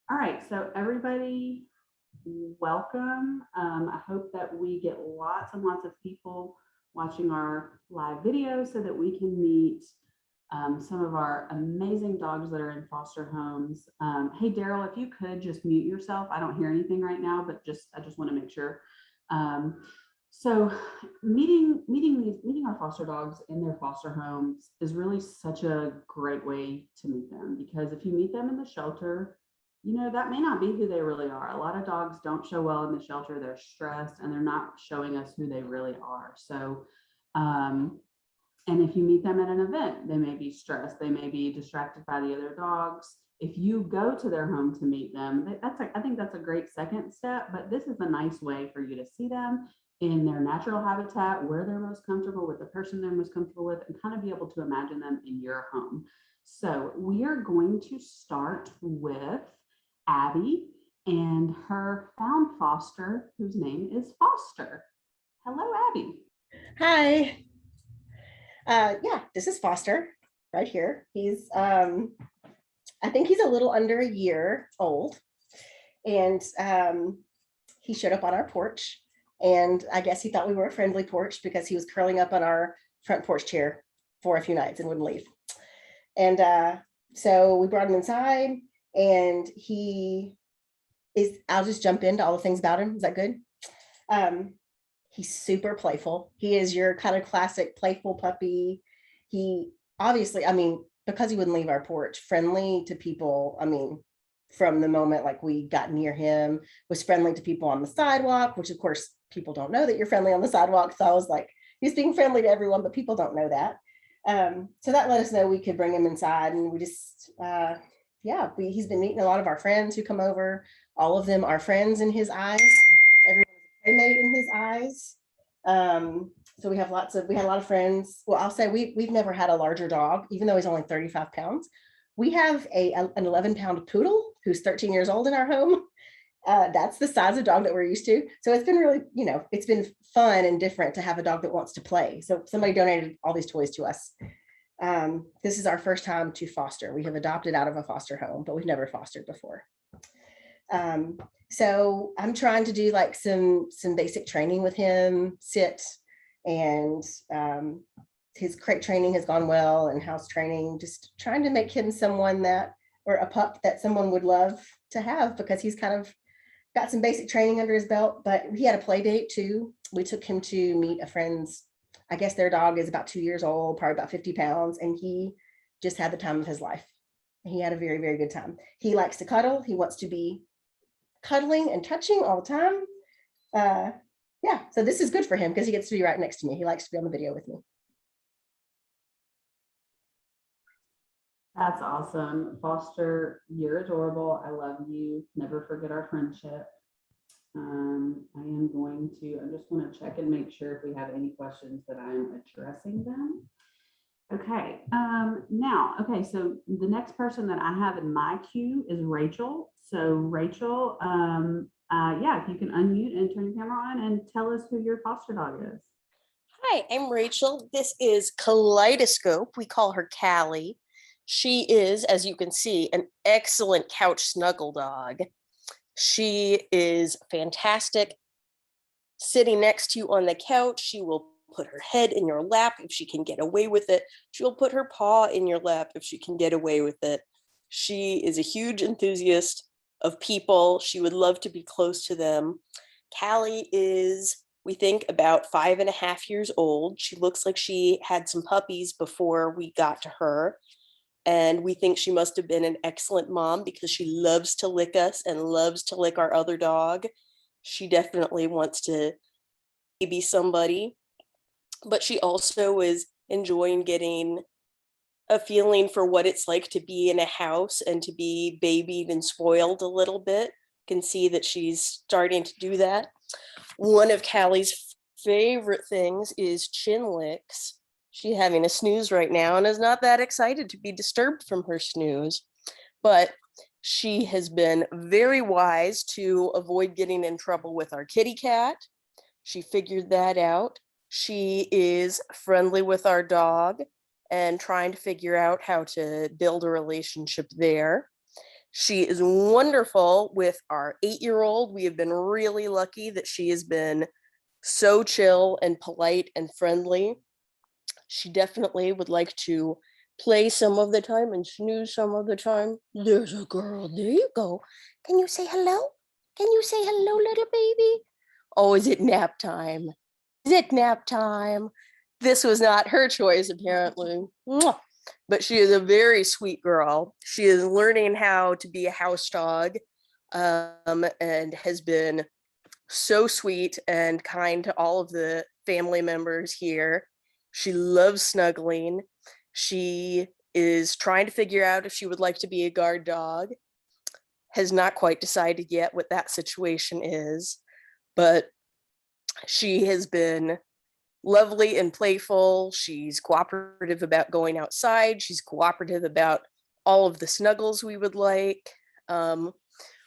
All right, so everybody, welcome. I hope that we get lots and lots of people watching our live video so that we can meet some of our amazing dogs that are in foster homes. Hey, Daryl, if you could just mute yourself. I don't hear anything right now, but I just want to make sure. Um, so meeting our foster dogs in their foster homes is really such a great way to meet them, because if you meet them in the shelter, that may not be who they really are. A lot of dogs don't show well in the shelter. They're stressed and they're not showing us who they really are. So, um, and if you meet them at an event, they may be stressed. They may be distracted by the other dogs. If you go to their home to meet them, I think that's a great second step. But this is a nice way for you to see them in their natural habitat, where they're most comfortable with the person they're most comfortable with, and kind of be able to imagine them in your home. So we are going to start with Abby and her found foster, whose name is Foster. Hello, Abby. Hi. Yeah, this is Foster right here. I think he's a little under a year old. And he showed up on our porch. And I guess he thought we were a friendly porch because he was curling up on our front porch chair for a few nights and wouldn't leave. And so we brought him inside, and I'll just jump into all the things about him. Is that good? He's super playful. He is your kind of classic playful puppy. He obviously, because he wouldn't leave our porch, friendly to people. From the moment like we got near him, was friendly to people on the sidewalk, which of course people don't know that you're friendly on the sidewalk. So I was like, he's being friendly to everyone, but people don't know that. So that let us know we could bring him inside, and we just, he's been meeting a lot of our friends who come over. All of them are friends in his eyes. Made in his eyes. So we had a lot of friends. Well, I'll say we've never had a larger dog, even though he's only 35 pounds. We have an 11-pound poodle who's 13 years old in our home. That's the size of dog that we're used to. So it's been really, it's been fun and different to have a dog that wants to play. So somebody donated all these toys to us. This is our first time to foster. We have adopted out of a foster home, but we've never fostered before. So I'm trying to do like some basic training with him, sit, and his crate training has gone well, and house training, just trying to make him or a pup that someone would love to have, because he's kind of got some basic training under his belt. But he had a play date too. We took him to meet a friend's, I guess their dog is about 2 years old, probably about 50 pounds, and he just had the time of his life. He had a very, very good time. He likes to cuddle. He wants to be cuddling and touching all the time. So this is good for him because he gets to be right next to me. He likes to be on the video with me. That's awesome. Foster, you're adorable. I love you. Never forget our friendship. I'm just going to check and make sure if we have any questions that I'm addressing them. Okay. So the next person that I have in my queue is Rachel. So Rachel, if you can unmute and turn your camera on and tell us who your foster dog is. Hi, I'm Rachel. This is Kaleidoscope. We call her Cali. She is, as you can see, an excellent couch snuggle dog. She is fantastic. Sitting next to you on the couch, she will put her head in your lap if she can get away with it. She'll put her paw in your lap if she can get away with it. She is a huge enthusiast of people. She would love to be close to them. Cali is, we think, about 5.5 years old. She looks like she had some puppies before we got to her. And we think she must have been an excellent mom because she loves to lick us and loves to lick our other dog. She definitely wants to be somebody, but she also is enjoying getting a feeling for what it's like to be in a house and to be babied and spoiled a little bit. You can see that she's starting to do that. One of Callie's favorite things is chin licks. She's having a snooze right now and is not that excited to be disturbed from her snooze, but she has been very wise to avoid getting in trouble with our kitty cat. She figured that out. She is friendly with our dog and trying to figure out how to build a relationship there. She is wonderful with our 8-year-old. We have been really lucky that she has been so chill and polite and friendly. She definitely would like to play some of the time and snooze some of the time. There's a girl. There you go. Can you say hello? Can you say hello, little baby? Oh, is it nap time? Is it nap time? This was not her choice, apparently. Mwah. But she is a very sweet girl. She is learning how to be a house dog, and has been so sweet and kind to all of the family members here. She loves snuggling. She is trying to figure out if she would like to be a guard dog. Has not quite decided yet what that situation is, but she has been lovely and playful. She's cooperative about going outside. She's cooperative about all of the snuggles we would like. When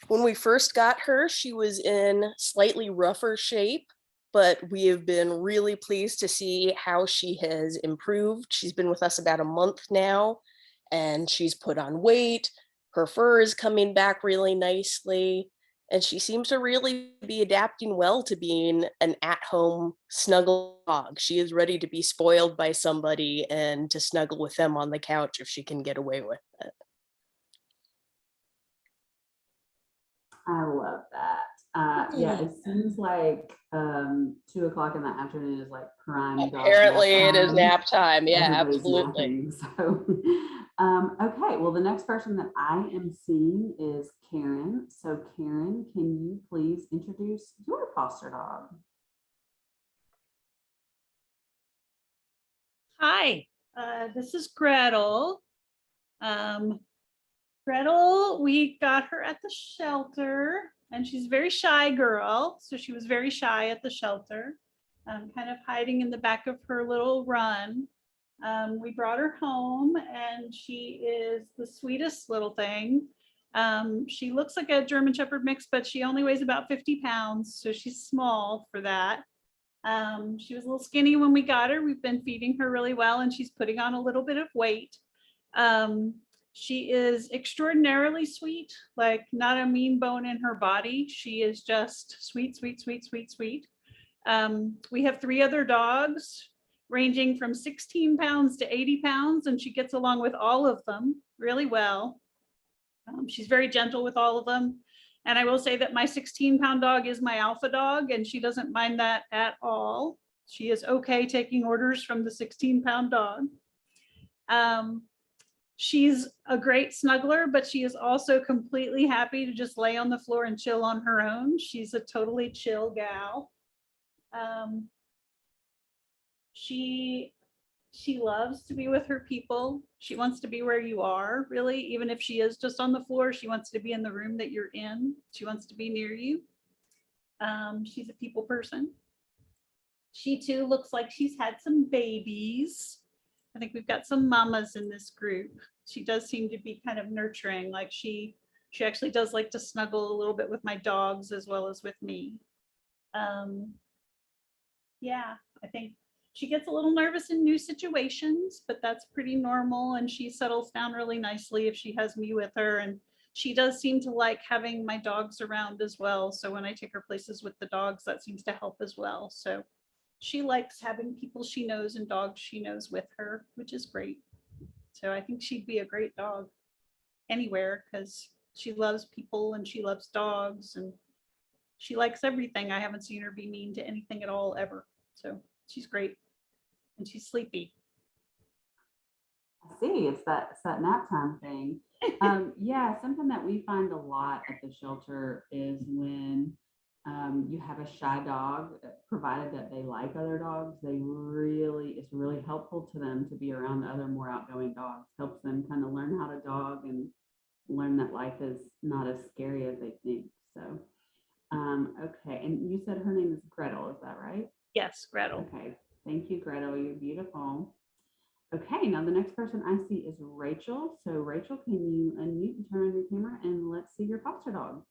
we first got her, she was in slightly rougher shape, but we have been really pleased to see how she has improved. She's been with us about a month now, and she's put on weight. Her fur is coming back really nicely, and she seems to really be adapting well to being an at-home snuggle dog. She is ready to be spoiled by somebody and to snuggle with them on the couch if she can get away with it. I love that. Yeah, it seems like 2 o'clock in the afternoon is like prime dog Apparently nap it is time. nap time. Yeah, Everybody's absolutely. napping. So, okay. Well, the next person that I am seeing is Karen. So, Karen, can you please introduce your foster dog? Hi, this is Gretel. Um, Gretel, we got her at the shelter, and she's a very shy girl. So she was very shy at the shelter, kind of hiding in the back of her little run. We brought her home, and she is the sweetest little thing. She looks like a German Shepherd mix, but she only weighs about 50 pounds, so she's small for that. She was a little skinny when we got her. We've been feeding her really well, and she's putting on a little bit of weight. She is extraordinarily sweet, like not a mean bone in her body. She is just sweet, sweet, sweet, sweet, sweet. We have 3 other dogs ranging from 16 pounds to 80 pounds, and she gets along with all of them really well. She's very gentle with all of them. And I will say that my 16-pound dog is my alpha dog, and she doesn't mind that at all. She is okay taking orders from the 16-pound dog. She's a great snuggler, but she is also completely happy to just lay on the floor and chill on her own. She's a totally chill gal. She loves to be with her people. She wants to be where you are, really. Even if she is just on the floor, she wants to be in the room that you're in. She wants to be near you. She's a people person. She too looks like she's had some babies. I think we've got some mamas in this group. She does seem to be kind of nurturing. Like she actually does like to snuggle a little bit with my dogs as well as with me. Yeah, I think she gets a little nervous in new situations, but that's pretty normal. And she settles down really nicely if she has me with her. And she does seem to like having my dogs around as well. So when I take her places with the dogs, that seems to help as well. So she likes having people she knows and dogs she knows with her, which is great. So I think she'd be a great dog anywhere because she loves people and she loves dogs and she likes everything. I haven't seen her be mean to anything at all ever. So she's great. And she's sleepy. I see. It's that nap time thing. Yeah, something that we find a lot at the shelter is when you have a shy dog, provided that they like other dogs, it's really helpful to them to be around other more outgoing dogs. Helps them kind of learn how to dog and learn that life is not as scary as they think. So, okay. And you said her name is Gretel, is that right? Yes, Gretel. Okay. Thank you, Gretel. You're beautiful. Okay, now the next person I see is Rachel. So Rachel, can you unmute and turn on your camera and let's see your foster dog.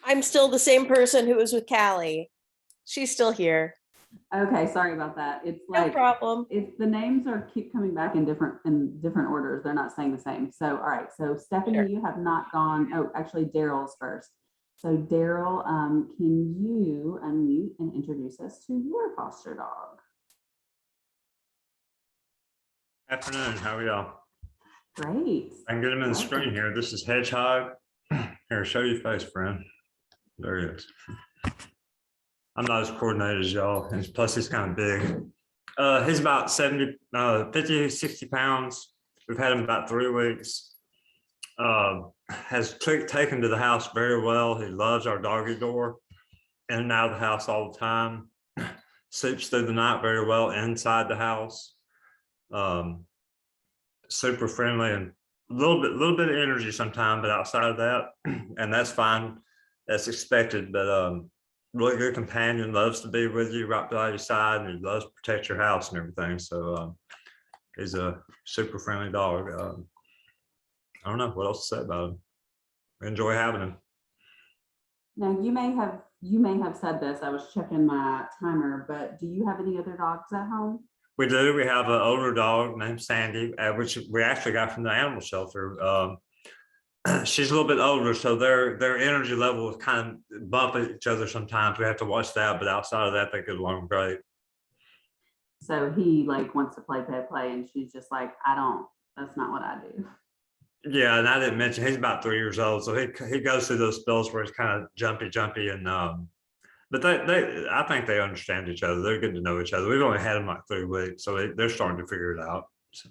I'm still the same person who was with Cali. She's still here. Okay, sorry about that. It's No like problem. it's the names are keep coming back in different orders. They're not saying the same. So all right. So Stephanie, Sure. you have not gone. Oh, actually, Daryl's first. So Daryl, can you unmute and introduce us to your foster dog? Afternoon, how are y'all? Great. I can get him in the Welcome. screen here. This is Hedgehog. Here, show your face, friend. There he is. I'm not as coordinated as y'all, and plus he's kind of big. He's about 50, 60 pounds. We've had him about 3 weeks. Has taken to the house very well. He loves our doggy door, in and out of the house all the time. Sleeps through the night very well inside the house. Super friendly and a little bit of energy sometimes, but outside of that, and that's fine. That's expected, but really good companion, loves to be with you right by your side, and he loves to protect your house and everything. So he's a super friendly dog. I don't know what else to say about him. We enjoy having him. Now you may have said this. I was checking my timer, but do you have any other dogs at home? We do. We have an older dog named Sandy, which we actually got from the animal shelter. She's a little bit older, so their energy levels kind of bump at each other sometimes. We have to watch that, but outside of that, they get along great. So he like wants to play, and she's just like, that's not what I do. Yeah, and I didn't mention he's about 3 years old, so he goes through those spells where he's kind of jumpy, and but I think they understand each other. They're getting to know each other. We've only had them like 3 weeks, so they're starting to figure it out. So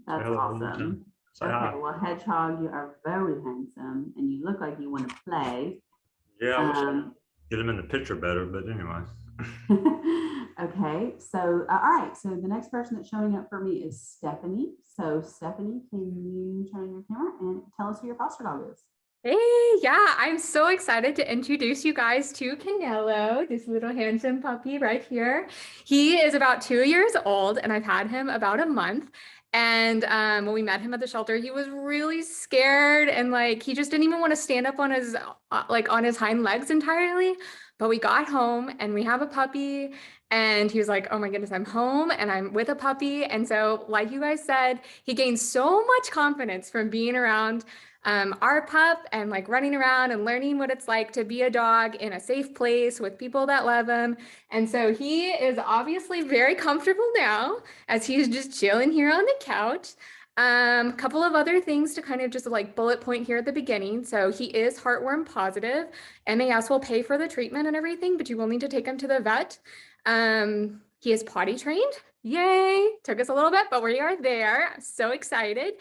That's hello, awesome. say Okay, hi. well, Hedgehog, you are very handsome, and you look like you want to play. Yeah, I wish I could get him in the picture better, but anyway. Okay, so all right, so the next person that's showing up for me is Stephanie. So Stephanie, can you turn on your camera and tell us who your foster dog is? Hey, yeah, I'm so excited to introduce you guys to Canelo, this little handsome puppy right here. He is about 2 years old, and I've had him about a month. And when we met him at the shelter, he was really scared, and like he just didn't even want to stand up on his on his hind legs entirely. But we got home and we have a puppy, and he was like, "Oh my goodness, I'm home and I'm with a puppy." And so, like you guys said, he gained so much confidence from being around our pup and like running around and learning what it's like to be a dog in a safe place with people that love him. And so he is obviously very comfortable now as he's just chilling here on the couch. Couple of other things to kind of just like bullet point here at the beginning. So he is heartworm positive. MAS will pay for the treatment and everything, but you will need to take him to the vet. He is potty trained. Yay! Took us a little bit, but we are there. So excited.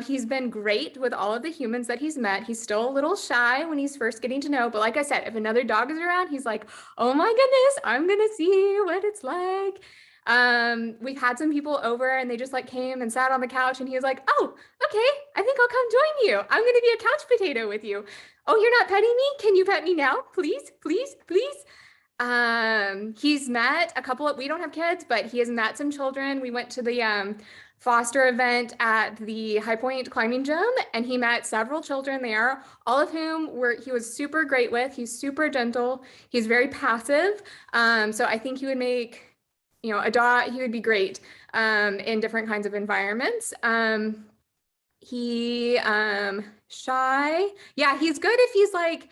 He's been great with all of the humans that he's met. He's still a little shy when he's first getting to know, but like I said, if another dog is around, he's like, "Oh my goodness, I'm gonna see what it's like." We've had some people over and they just like came and sat on the couch, and he was like, "Oh, okay, I think I'll come join you. I'm gonna be a couch potato with you. Oh, you're not petting me? Can you pet me now? Please, please, please." He's met a couple of, we don't have kids, but he has met some children. We went to the foster event at the High Point climbing gym, and he met several children there, all of whom he was super great with. He's super gentle. He's very passive. So I think he would make, a dog, he would be great in different kinds of environments. He shy. Yeah, he's good if he's like,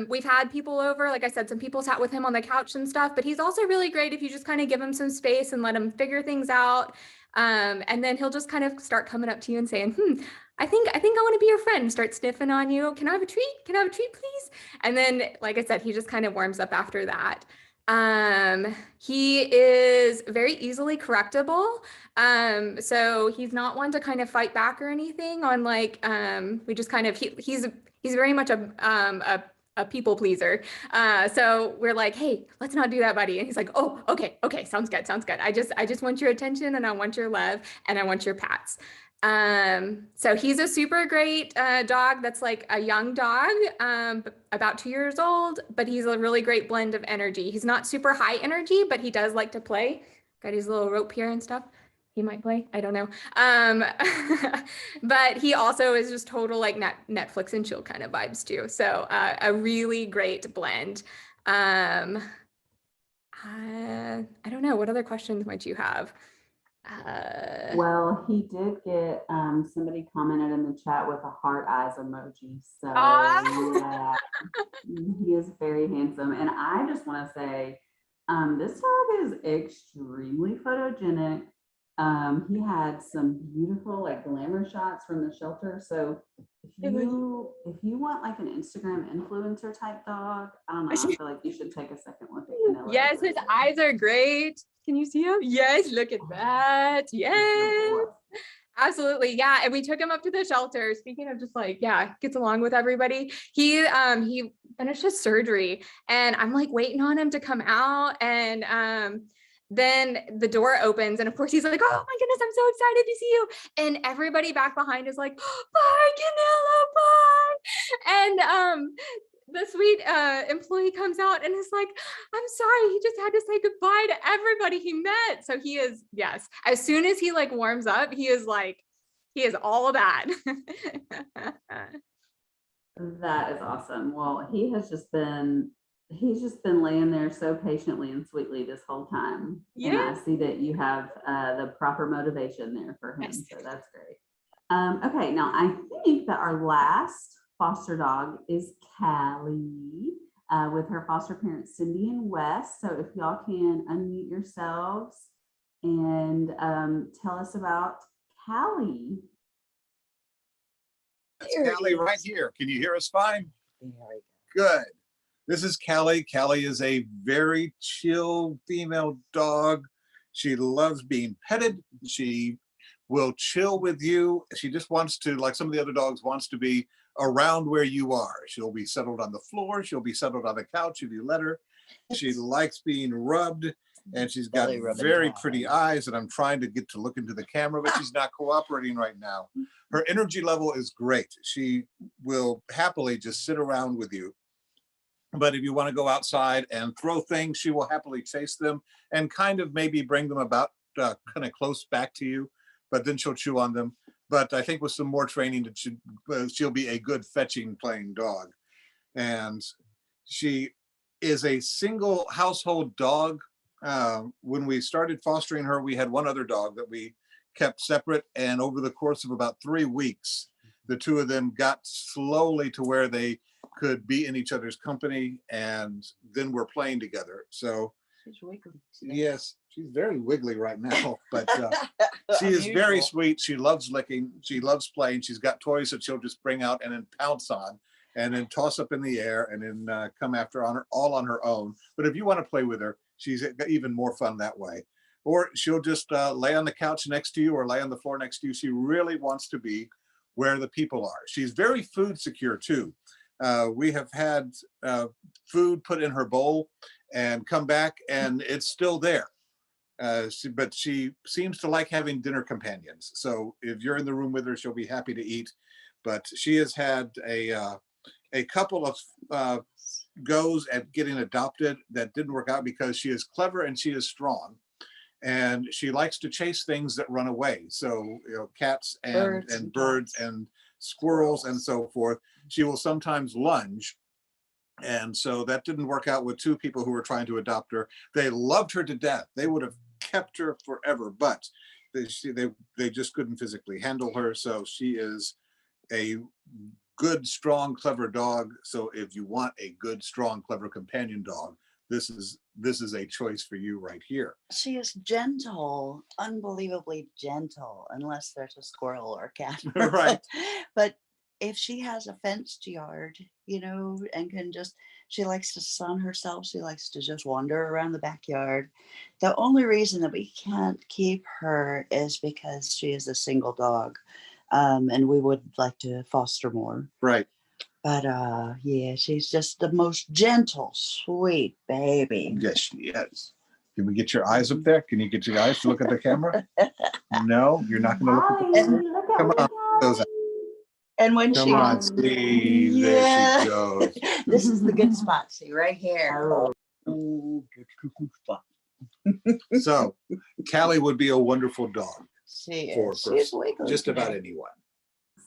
we've had people over, like I said, some people sat with him on the couch and stuff, but he's also really great if you just kind of give him some space and let him figure things out. And then he'll just kind of start coming up to you and saying, I think I want to be your friend, start sniffing on you. Can I have a treat? Can I have a treat, please? And then, like I said, he just kind of warms up after that. He is very easily correctable. So he's not one to kind of fight back or anything on like, we just kind of, he's very much a people pleaser. So we're like, "Hey, let's not do that, buddy." And he's like, "Oh, okay. Sounds good. I just want your attention, and I want your love, and I want your pats." So he's a super great dog that's like a young dog, about 2 years old, but he's a really great blend of energy. He's not super high energy, but he does like to play. Got his little rope here and stuff. he might play. I don't know. But he also is just total like Netflix and chill kind of vibes too. So a really great blend. I don't know. What other questions might you have? Well, he did get, somebody commented in the chat with a heart eyes emoji. So yeah, he is very handsome. And I just want to say, this dog is extremely photogenic. He had some beautiful like glamour shots from the shelter. So if you want like an Instagram influencer type dog, I don't know, I feel like you should take a second look at Canelo. Yes, his eyes are great. Can you see him? Yes, look at that. Yes. Absolutely. Yeah. And we took him up to the shelter. Speaking of just like, yeah, gets along with everybody. He finished his surgery and I'm like waiting on him to come out. And then the door opens and of course he's like, oh my goodness, I'm so excited to see you. And everybody back behind is like, bye, Canelo, bye. And the sweet employee comes out and is like, I'm sorry, he just had to say goodbye to everybody he met. So he is, yes, as soon as he like warms up, he is all of that. That is awesome. Well, he's just been laying there so patiently and sweetly this whole time. Yeah. And I see that you have the proper motivation there for him. Yes. So that's great. Okay, now I think that our last foster dog is Kally, with her foster parents, Cindy and Wes. So if y'all can unmute yourselves and tell us about Kally. That's Kally right here. Can you hear us fine? Good. This is Kally. Kally is a very chill female dog. She loves being petted. She will chill with you. She just wants to, like some of the other dogs, wants to be around where you are. She'll be settled on the floor. She'll be settled on the couch if you let her. She likes being rubbed, and she's got very pretty eyes, and I'm trying to get to look into the camera, but she's not cooperating right now. Her energy level is great. She will happily just sit around with you. But if you want to go outside and throw things, she will happily chase them and kind of maybe bring them about kind of close back to you, but then she'll chew on them. But I think with some more training, she'll be a good fetching playing dog. And she is a single household dog. When we started fostering her, we had one other dog that we kept separate. And over the course of about 3 weeks, the two of them got slowly to where they could be in each other's company, and then we're playing together. So She's wiggly. yes, she's very wiggly right now, but she is very sweet. She loves licking. She loves playing. She's got toys that she'll just bring out and then pounce on and then toss up in the air and then come after all on her own. But if you want to play with her, she's even more fun that way. Or she'll just lay on the couch next to you or lay on the floor next to you. She really wants to be where the people are. She's very food secure too. We have had food put in her bowl and come back and it's still there. But she seems to like having dinner companions. So if you're in the room with her, she'll be happy to eat. But she has had a couple of goes at getting adopted that didn't work out because she is clever and she is strong. And she likes to chase things that run away. So, cats and birds and squirrels and so forth. She will sometimes lunge. And so that didn't work out with two people who were trying to adopt her. They loved her to death. They would have kept her forever, but they just couldn't physically handle her. So she is a good, strong, clever dog. So if you want a good, strong, clever companion dog, this is a choice for you right here. She is gentle, unbelievably gentle, unless there's a squirrel or a cat. Right. But if she has a fenced yard, and she likes to sun herself. She likes to just wander around the backyard. The only reason that we can't keep her is because she is a single dog. And we would like to foster more. Right. But yeah, she's just the most gentle, sweet baby. Yes, she is. Can we get your eyes up there? Can you get your eyes to look at the camera? No, you're not going to look at the camera. Come on. Those eyes. And when Come she on, see, there she goes. This is the good spot. See right here. So Kally would be a wonderful dog. She for, is. for She's wiggly. just about today. anyone.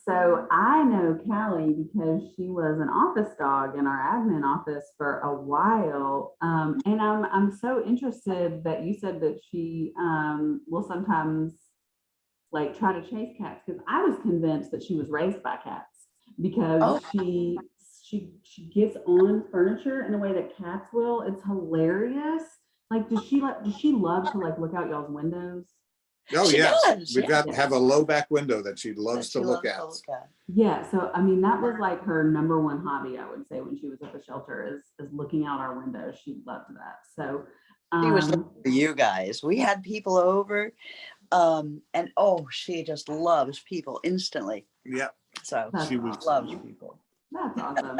So I know Callie because she was an office dog in our admin office for a while. And I'm so interested that you said that she will sometimes like try to chase cats, because I was convinced that she was raised by cats because Oh. she gets on furniture in a way that cats will. It's hilarious. Like, does she love to like look out y'all's windows? Oh, She yes. does, We've yeah. got have a low back window that she loves That to she look loves at. at. Yeah, so I mean that was like her number one hobby, I would say, when she was at the shelter is looking out our window. She loved that. So She was for you guys. We had people over, and oh, she just loves people instantly. Yeah. So That's she was loves awesome. people. That's awesome.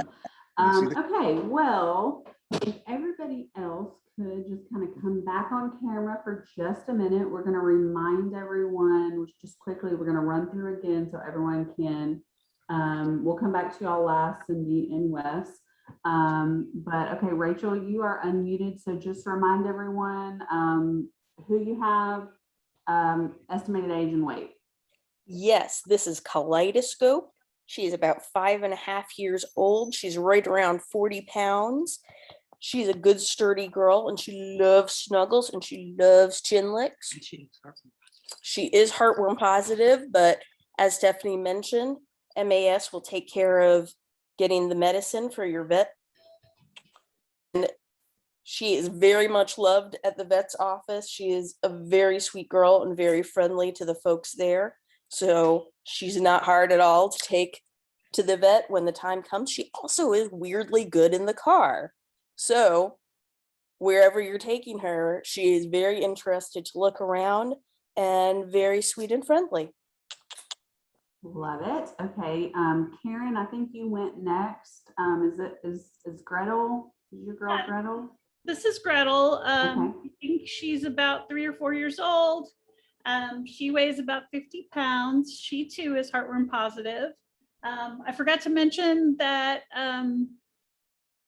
You see the- Okay, well, if everybody else could just kind of come back on camera for just a minute, we're going to remind everyone, which just quickly, we're going to run through again so everyone can, we'll come back to y'all last, Cindy and Wes. But okay, Rachel, you are unmuted. So just remind everyone who you have, estimated age and weight. Yes, this is Kaleidoscope. She is about 5.5 years old. She's right around 40 pounds. She's a good, sturdy girl, and she loves snuggles and she loves chin licks. She is heartworm positive, but as Stephanie mentioned, MAS will take care of getting the medicine for your vet. And she is very much loved at the vet's office. She is a very sweet girl and very friendly to the folks there. So she's not hard at all to take to the vet when the time comes. She also is weirdly good in the car. So wherever you're taking her, she is very interested to look around and very sweet and friendly. Love it. Okay, Karen, I think you went next. Is Gretel? Is your girl Yeah. Gretel? This is Gretel. Okay. I think she's about 3 or 4 years old. She weighs about 50 pounds. She too is heartworm positive. I forgot to mention that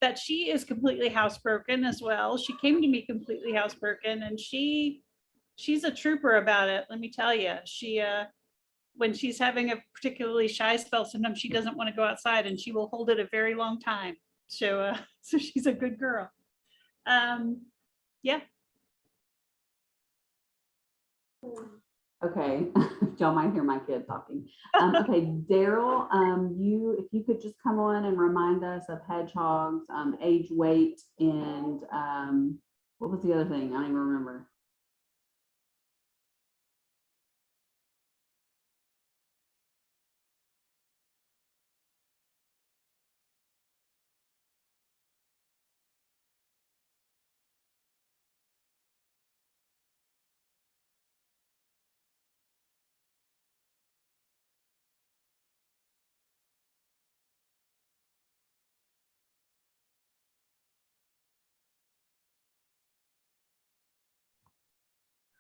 that she is completely housebroken as well. She came to me completely housebroken, and she's a trooper about it. Let me tell you, she when she's having a particularly shy spell, sometimes she doesn't want to go outside, and she will hold it a very long time. So so she's a good girl. Yeah. Okay, y'all might hear my kid talking. Okay, Daryl, if you could just come on and remind us of Hedgehog's age, weight, and what was the other thing? I don't even remember.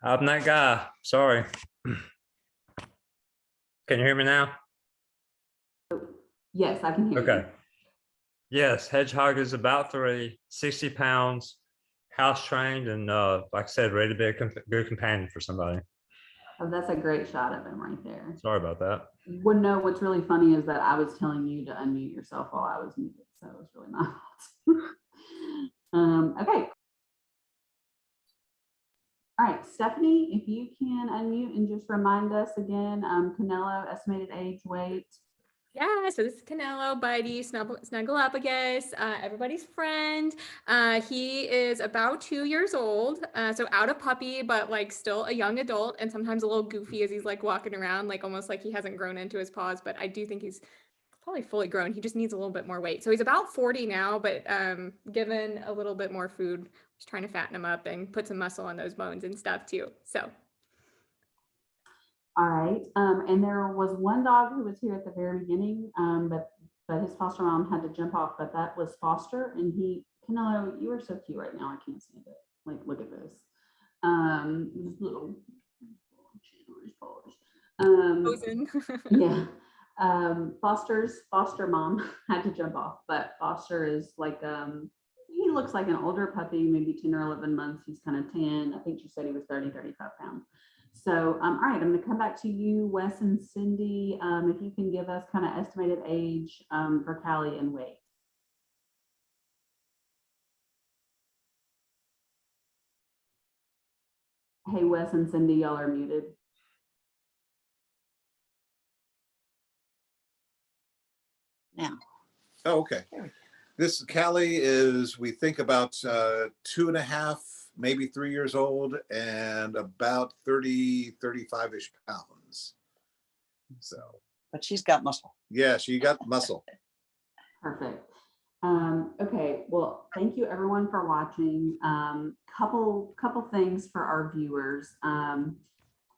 I'm that guy. Sorry. Can you hear me now? Yes, I can hear Okay. you. Yes, Hedgehog is about 60 pounds, house trained, and like I said, ready to be a good companion for somebody. Oh, that's a great shot of him right there. Sorry about that. Well, no, what's really funny is that I was telling you to unmute yourself while I was muted, so it was really my fault. Okay. All right, Stephanie, if you can unmute and just remind us again, Canelo, estimated age, weight. Yeah, so this is Canelo, buddy, snuggle up, I guess, everybody's friend. He is about 2 years old, so out of puppy, but like still a young adult, and sometimes a little goofy as he's like walking around, like almost like he hasn't grown into his paws, but I do think he's probably fully grown. He just needs a little bit more weight. So he's about 40 now, but given a little bit more food, just trying to fatten him up and put some muscle on those bones and stuff too. So. All right, and there was one dog who was here at the very beginning, but his foster mom had to jump off, but that was Foster, and Canelo, you are so cute right now, I can't stand it. Like, look at this. This little yeah. Foster's foster mom had to jump off, but Foster is like, he looks like an older puppy, maybe 10 or 11 months. He's kind of tan. I think she said he was 35 pounds. So, all right, I'm going to come back to you, Wes and Cindy. If you can give us kind of estimated age for Callie and weight. Hey, Wes and Cindy, y'all are muted. Now, Oh, okay. This Cali is, we think about 2.5, maybe 3 years old and about 30, 35-ish pounds. So, but she's got muscle. yeah, she got muscle. Perfect. Okay, well, thank you everyone for watching. Couple things for our viewers.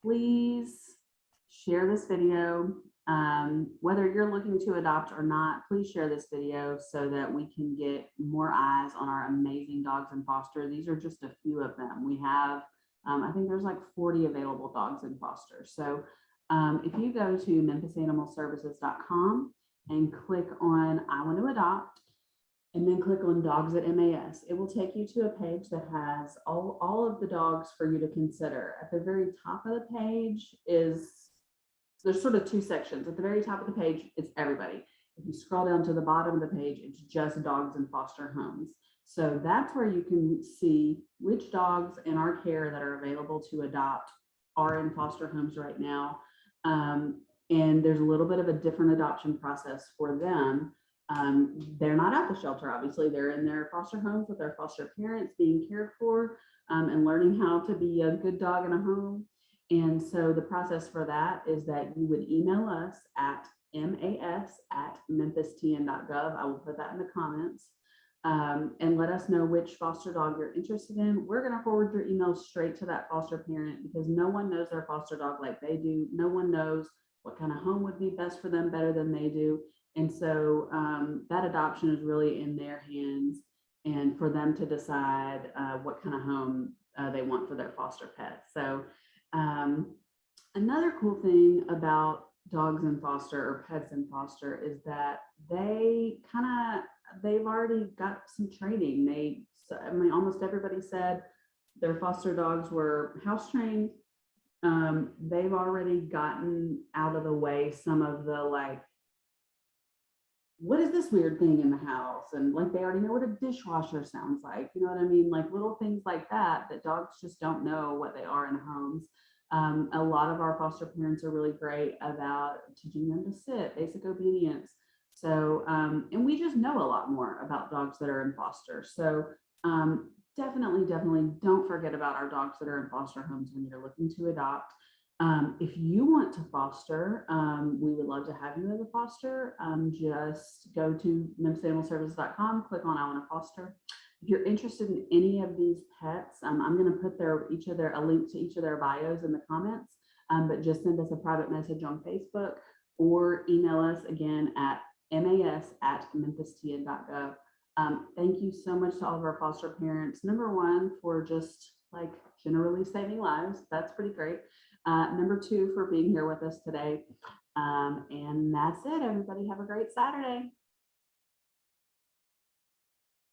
Please share this video. Whether you're looking to adopt or not, please share this video so that we can get more eyes on our amazing dogs in foster. These are just a few of them. We have, I think there's like 40 available dogs in foster. So if you go to memphisanimalservices.com and click on I want to adopt, and then click on dogs at MAS, it will take you to a page that has all of the dogs for you to consider. At the very top of the page there's sort of two sections. At the very top of the page, it's everybody. If you scroll down to the bottom of the page, it's just dogs in foster homes. So that's where you can see which dogs in our care that are available to adopt are in foster homes right now. And there's a little bit of a different adoption process for them. They're not at the shelter, obviously. They're in their foster homes with their foster parents being cared for and learning how to be a good dog in a home. And so the process for that is that you would email us at mas@memphistn.gov. I will put that in the comments. And let us know which foster dog you're interested in. We're going to forward your email straight to that foster parent because no one knows their foster dog like they do. No one knows what kind of home would be best for them better than they do. And so that adoption is really in their hands and for them to decide what kind of home they want for their foster pet. So another cool thing about dogs in foster or pets in foster is that they've already got some training. I mean, almost everybody said their foster dogs were house trained. They've already gotten out of the way some of the like, what is this weird thing in the house? And like, they already know what a dishwasher sounds like. You know what I mean? Like little things like that dogs just don't know what they are in homes. A lot of our foster parents are really great about teaching them to sit, basic obedience. So, and we just know a lot more about dogs that are in foster. So definitely don't forget about our dogs that are in foster homes when you're looking to adopt. If you want to foster, we would love to have you as a foster. Just go to memphisanimalservices.com, click on I want to foster. If you're interested in any of these pets, I'm going to put a link to each of their bios in the comments, but just send us a private message on Facebook or email us again at mas@memphistn.gov. Thank you so much to all of our foster parents. Number one, for just like generally saving lives. That's pretty great. Number two, for being here with us today. And that's it. Everybody have a great Saturday.